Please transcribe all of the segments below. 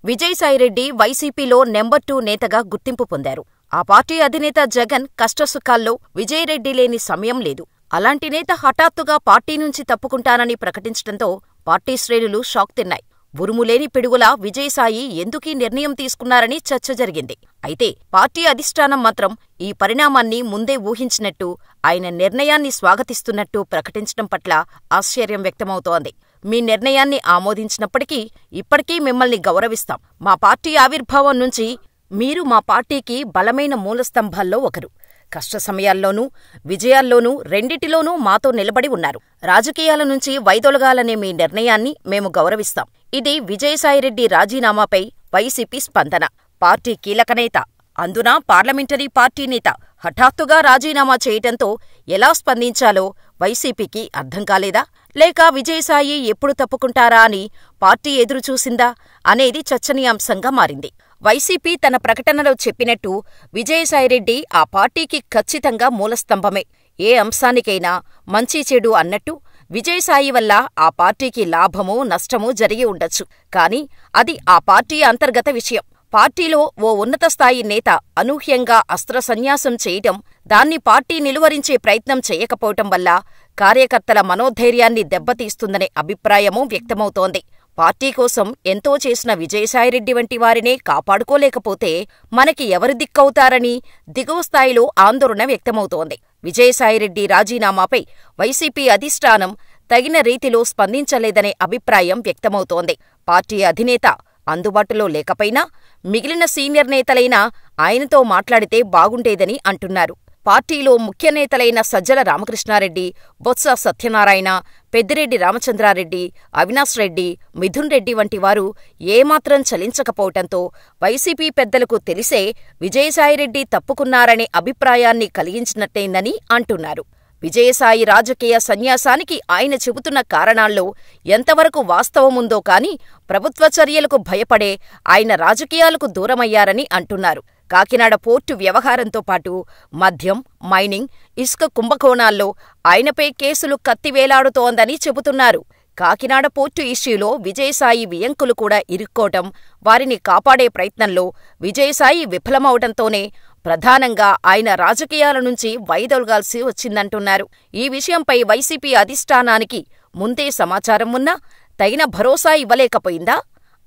విజయసాయిరెడ్డి వైసీపీలో నెంబర్ 2 నేతగా గుర్తింపు పొందారు. ఆ పార్టీ అధినేత జగన్ కష్టసుఖాల్లో విజయరెడ్డి లేని సమయం లేదు. అలాంటి నేత హఠాత్తుగా పార్టీ నుంచి తప్పుకుంటానని ప్రకటించడంతో పార్టీ శ్రేణులు షాక్ తిన్నాయి. ఉరుములేని పిడుగులా విజయసాయి ఎందుకీ నిర్ణయం తీసుకున్నారని చర్చ జరిగింది. అయితే పార్టీ అధిష్టానం మాత్రం ఈ పరిణామాన్ని ముందే ఊహించినట్టు, ఆయన నిర్ణయాన్ని స్వాగతిస్తున్నట్టు ప్రకటించడం పట్ల ఆశ్చర్యం వ్యక్తమవుతోంది. మీ నిర్ణయాన్ని ఆమోదించినప్పటికీ ఇప్పటికీ మిమ్మల్ని గౌరవిస్తాం. మా పార్టీ ఆవిర్భావం నుంచి మీరు మా పార్టీకి బలమైన మూలస్తంభాల్లో ఒకరు. కష్ట సమయాల్లోనూ విజయాల్లోనూ రెండిటిలోనూ మాతో నిలబడి ఉన్నారు. రాజకీయాల నుంచి వైదొలగాలనే మీ నిర్ణయాన్ని మేము గౌరవిస్తాం. ఇది విజయసాయిరెడ్డి రాజీనామాపై వైసీపీ స్పందన. పార్టీ కీలకనేత, అందున పార్లమెంటరీ పార్టీ నేత హఠాత్తుగా రాజీనామా చేయటంతో ఎలా స్పందించాలో వైసీపీకి అర్థం కాలేదా? లేక విజయసాయి ఎప్పుడు తప్పుకుంటారా అని పార్టీ ఎదురుచూసిందా అనేది చర్చనీయాంశంగా మారింది. వైసీపీ తన ప్రకటనలో చెప్పినట్టు విజయసాయిరెడ్డి ఆ పార్టీకి ఖచ్చితంగా మూలస్తంభమే. ఏ అంశానికైనా మంచి చెడు అన్నట్టు విజయసాయి వల్ల ఆ పార్టీకి లాభమో నష్టమో జరిగి ఉండొచ్చు. కాని అది ఆ పార్టీ అంతర్గత విషయం. పార్టీలో ఓ ఉన్నత స్థాయి నేత అనూహ్యంగా అస్త్రసన్యాసం చేయటం, దాన్ని పార్టీ నిలువరించే ప్రయత్నం చేయకపోవటం వల్ల కార్యకర్తల మనోధైర్యాన్ని దెబ్బతీస్తుందనే అభిప్రాయమూ వ్యక్తమవుతోంది. పార్టీ కోసం ఎంతో చేసిన విజయసాయిరెడ్డి వంటి వారినే కాపాడుకోలేకపోతే మనకి ఎవరు దిక్కవుతారని దిగువ స్థాయిలో ఆందోళన వ్యక్తమవుతోంది. విజయసాయిరెడ్డి రాజీనామాపై వైసీపీ అధిష్టానం తగిన రీతిలో స్పందించలేదనే అభిప్రాయం వ్యక్తమవుతోంది. పార్టీ అధినేత అందుబాటులో లేకపోయినా మిగిలిన సీనియర్ నేతలైనా ఆయనతో మాట్లాడితే బాగుండేదని అంటున్నారు. పార్టీలో ముఖ్య నేతలైన సజ్జల రామకృష్ణారెడ్డి, బొత్స సత్యనారాయణ, పెద్దిరెడ్డి రామచంద్రారెడ్డి, అవినాష్ రెడ్డి, మిథున్ రెడ్డి వంటి వారు ఏమాత్రం చలించకపోవటంతో వైసీపీ పెద్దలకు తెలిసే విజయసాయిరెడ్డి తప్పుకున్నారనే అభిప్రాయాన్ని కలిగించినట్టయిందని అంటున్నారు. విజయసాయి రాజకీయ సన్యాసానికి ఆయన చెబుతున్న కారణాల్లో ఎంతవరకు వాస్తవముందో కాని ప్రభుత్వ చర్యలకు భయపడే ఆయన రాజకీయాలకు దూరమయ్యారని అంటున్నారు. కాకినాడ పోర్టు వ్యవహారంతో పాటు మద్యం, మైనింగ్, ఇసుక కుంభకోణాల్లో ఆయనపై కేసులు కత్తివేలాడుతోందని చెబుతున్నారు. కాకినాడ పోర్టు ఇష్యూలో విజయసాయి వియంకులు కూడా ఇరుక్కోవటం, వారిని కాపాడే ప్రయత్నంలో విజయసాయి విఫలమవటంతోనే ప్రధానంగా ఆయన రాజకీయాల నుంచి వైదొలగాల్సి వచ్చిందంటున్నారు. ఈ విషయంపై వైసీపీ అధిష్టానానికి ముందే సమాచారం ఉన్నా తగిన భరోసా ఇవ్వలేకపోయిందా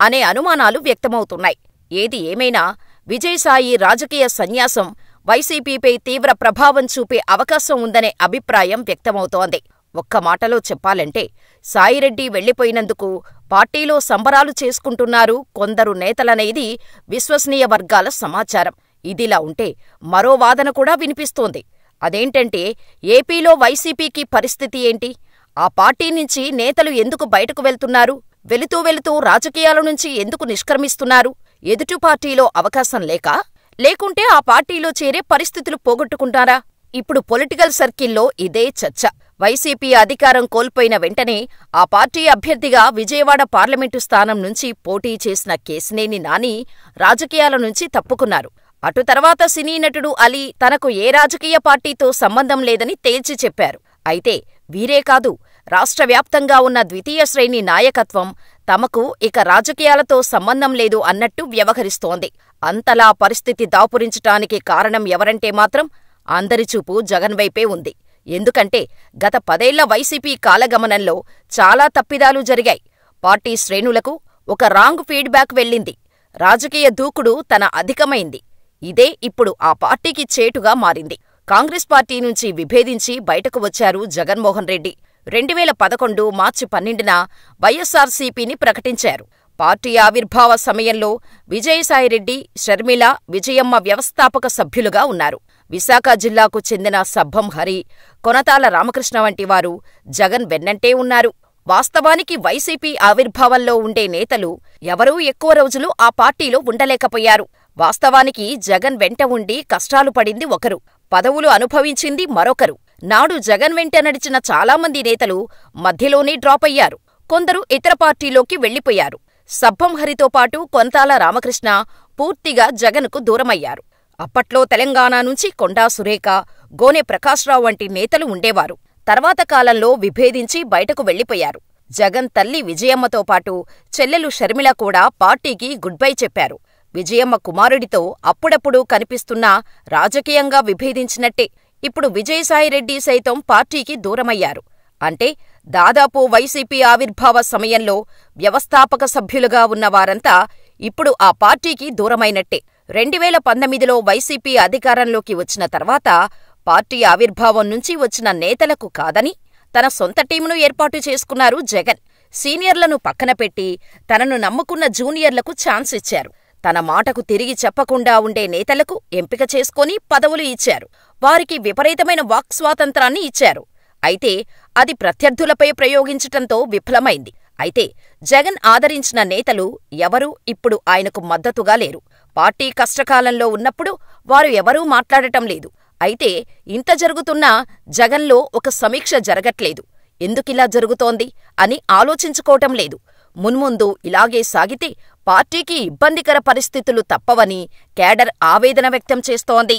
అనే అనుమానాలు వ్యక్తమవుతున్నాయి. ఏది ఏమైనా విజయసాయి రాజకీయ సన్యాసం వైసీపీపై తీవ్ర ప్రభావం చూపే అవకాశం ఉందనే అభిప్రాయం వ్యక్తమవుతోంది. ఒక్క మాటలో చెప్పాలంటే సాయిరెడ్డి వెళ్లిపోయినందుకు పార్టీలో సంబరాలు చేసుకుంటున్నారు కొందరు నేతలనేది విశ్వసనీయ వర్గాల సమాచారం. ఇదిలా ఉంటే మరో వాదన కూడా వినిపిస్తోంది. అదేంటంటే ఏపీలో వైసీపీకి పరిస్థితి ఏంటి? ఆ పార్టీ నుంచి నేతలు ఎందుకు బయటకు వెళ్తున్నారు? వెళుతూ వెళుతూ రాజకీయాల నుంచి ఎందుకు నిష్క్రమిస్తున్నారు? ఎదుటి పార్టీలో అవకాశం లేకా? లేకుంటే ఆ పార్టీలో చేరే పరిస్థితులు పోగొట్టుకుంటారా? ఇప్పుడు పొలిటికల్ సర్కిల్లో ఇదే చర్చ. వైసీపీ అధికారం కోల్పోయిన వెంటనే ఆ పార్టీ అభ్యర్థిగా విజయవాడ పార్లమెంటు స్థానం నుంచి పోటీ చేసిన కేశినేని నాని రాజకీయాల నుంచి తప్పుకున్నారు. అటు తర్వాత సినీ నటుడు అలీ తనకు ఏ రాజకీయ పార్టీతో సంబంధం లేదని తేల్చి చెప్పారు. అయితే వీరే కాదు, రాష్ట్ర వ్యాప్తంగా ఉన్న ద్వితీయ శ్రేణి నాయకత్వం తమకు ఇక రాజకీయాలతో సంబంధం లేదు అన్నట్టు వ్యవహరిస్తోంది. అంతలా పరిస్థితి దాపురించటానికి కారణం ఎవరంటే మాత్రం అందరి చూపు జగన్ వైపే ఉంది. ఎందుకంటే గత 10 ఏళ్ల వైసీపీ కాలగమనంలో చాలా తప్పిదాలు జరిగాయి. పార్టీ శ్రేణులకు ఒక రాంగ్ ఫీడ్బ్యాక్ వెళ్ళింది. రాజకీయ దూకుడు తన అధికమైంది. ఇదే ఇప్పుడు ఆ పార్టీకి చేటుగా మారింది. కాంగ్రెస్ పార్టీ నుంచి విభేదించి బయటకు వచ్చారు జగన్మోహన్ రెడ్డి. 2011 మార్చి 12న వైఎస్సార్సీపీని ప్రకటించారు. పార్టీ ఆవిర్భావ సమయంలో విజయసాయిరెడ్డి, షర్మిల, విజయమ్మ వ్యవస్థాపక సభ్యులుగా ఉన్నారు. విశాఖ జిల్లాకు చెందిన సబ్బం హరి, కొనతాల రామకృష్ణ వంటి వారు జగన్ వెన్నంటే ఉన్నారు. వాస్తవానికి వైసీపీ ఆవిర్భావంలో ఉండే నేతలు ఎవరూ ఎక్కువ రోజులు ఆ పార్టీలో ఉండలేకపోయారు. వాస్తవానికి జగన్ వెంట ఉండి కష్టాలు పడింది ఒకరు, పదవులు అనుభవించింది మరొకరు. నాడు జగన్ వెంట నడిచిన చాలామంది నేతలు మధ్యలోనే డ్రాప్ అయ్యారు. కొందరు ఇతర పార్టీలోకి వెళ్లిపోయారు. సబ్బం హరితో పాటు కొంతాల రామకృష్ణ పూర్తిగా జగన్కు దూరమయ్యారు. అప్పట్లో తెలంగాణ నుంచి కొండా సురేఖ, గోనె ప్రకాశ్రావు వంటి నేతలు ఉండేవారు. తర్వాత కాలంలో విభేదించి బయటకు వెళ్లిపోయారు. జగన్ తల్లి విజయమ్మతో పాటు చెల్లెలు షర్మిల కూడా పార్టీకి గుడ్ బై చెప్పారు. విజయమ్మ కుమారుడితో అప్పుడప్పుడు కనిపిస్తున్నా రాజకీయంగా విభేదించినట్టే ఇప్పుడు విజయసాయిరెడ్డి సైతం పార్టీకి దూరమయ్యారు. అంటే దాదాపు వైసీపీ ఆవిర్భావ సమయంలో వ్యవస్థాపక సభ్యులుగా ఉన్న వారంతా ఇప్పుడు ఆ పార్టీకి దూరమైనట్టే. 2019లో వైసీపీ అధికారంలోకి వచ్చిన తర్వాత పార్టీ ఆవిర్భావం నుంచి వచ్చిన నేతలకు కాదని తన సొంత టీమును ఏర్పాటు చేసుకున్నారు జగన్. సీనియర్లను పక్కనపెట్టి తనను నమ్ముకున్న జూనియర్లకు ఛాన్స్ ఇచ్చారు. తన మాటకు తిరిగి చెప్పకుండా ఉండే నేతలకు ఎంపిక చేసుకొని పదవులు ఇచ్చారు. వారికి విపరీతమైన వాక్ స్వాతంత్రాన్ని ఇచ్చారు. అయితే అది ప్రత్యర్థులపై ప్రయోగించటంతో విఫలమైంది. అయితే జగన్ ఆదరించిన నేతలు ఎవరూ ఇప్పుడు ఆయనకు మద్దతుగా లేరు. పార్టీ కష్టకాలంలో ఉన్నప్పుడు వారు ఎవరూ మాట్లాడటం లేదు. అయితే ఇంత జరుగుతున్నా జగన్లో ఒక సమీక్ష జరగట్లేదు. ఎందుకిలా జరుగుతోంది అని ఆలోచించుకోవటం లేదు. మున్ముందు ఇలాగే సాగితే పార్టీకి ఇబ్బందికర పరిస్థితులు తప్పవని కేడర్ ఆవేదన వ్యక్తం చేస్తోంది.